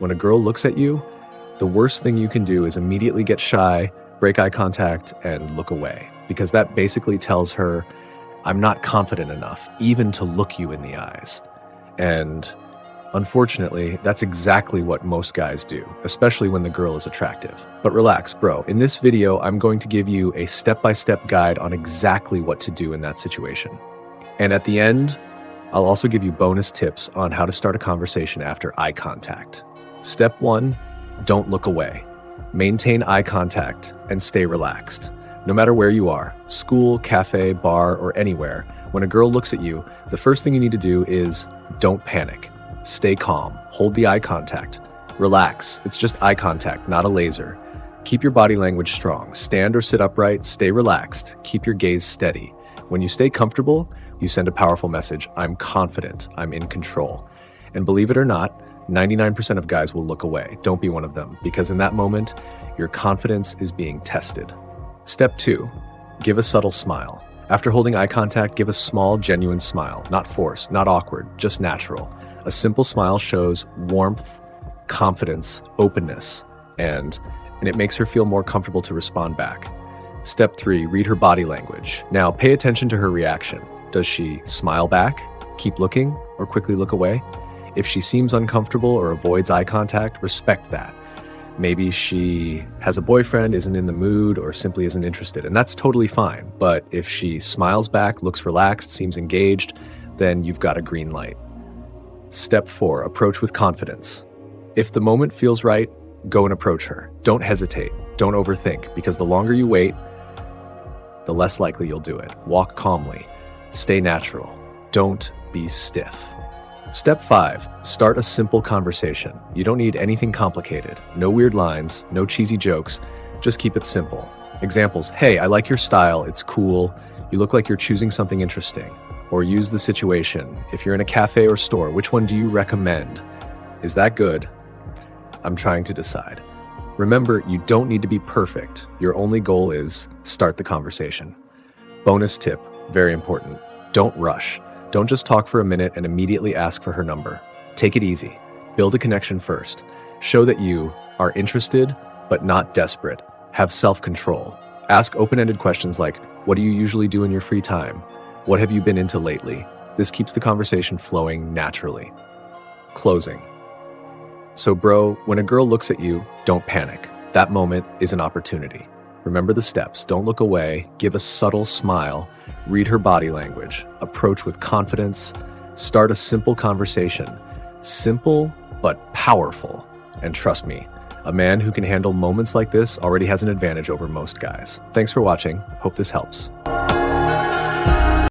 When a girl looks at you, the worst thing you can do is immediately get shy, break eye contact, and look away, because that basically tells her, I'm not confident enough even to look you in the eyes. And unfortunately, that's exactly what most guys do, especially when the girl is attractive. But relax, bro. In this video, I'm going to give you a step-by-step guide on exactly what to do in that situation. And at the end, I'll also give you bonus tips on how to start a conversation after eye contact. Step 1, don't look away. Maintain eye contact and stay relaxed. No matter where you are, school, cafe, bar, or anywhere, when a girl looks at you, the first thing you need to do is don't panic. Stay calm. Hold the eye contact. Relax. It's just eye contact, not a laser. Keep your body language strong. Stand or sit upright. Stay relaxed. Keep your gaze steady. When you stay comfortable, you send a powerful message. I'm confident. I'm in control. And believe it or not, 99% of guys will look away. Don't be one of them, because in that moment, your confidence is being tested. Step 2, give a subtle smile. After holding eye contact, give a small, genuine smile. Not forced, not awkward, just natural. A simple smile shows warmth, confidence, openness, and it makes her feel more comfortable to respond back. Step 3, read her body language. Now, pay attention to her reaction. Does she smile back, keep looking, or quickly look away? If she seems uncomfortable or avoids eye contact, respect that. Maybe she has a boyfriend, isn't in the mood, or simply isn't interested, and that's totally fine. But if she smiles back, looks relaxed, seems engaged, then you've got a green light. Step 4, approach with confidence. If the moment feels right, go and approach her. Don't hesitate. Don't overthink, because the longer you wait, the less likely you'll do it. Walk calmly. Stay natural. Don't be stiff. Step 5, start a simple conversation. You don't need anything complicated. No weird lines, no cheesy jokes. Just keep it simple. Examples, hey, I like your style, it's cool. You look like you're choosing something interesting. Or use the situation. If you're in a cafe or store, which one do you recommend? Is that good? I'm trying to decide. Remember, you don't need to be perfect. Your only goal is start the conversation. Bonus tip, very important. Don't rush. Don't just talk for a minute and immediately ask for her number. Take it easy. Build a connection first. Show that you are interested, but not desperate. Have self-control. Ask open-ended questions like, what do you usually do in your free time? What have you been into lately? This keeps the conversation flowing naturally. Closing. So bro, when a girl looks at you, don't panic. That moment is an opportunity. Remember the steps. Don't look away. Give a subtle smile. Read her body language. Approach with confidence. Start a simple conversation. Simple, but powerful. And trust me, a man who can handle moments like this already has an advantage over most guys. Thanks for watching. Hope this helps.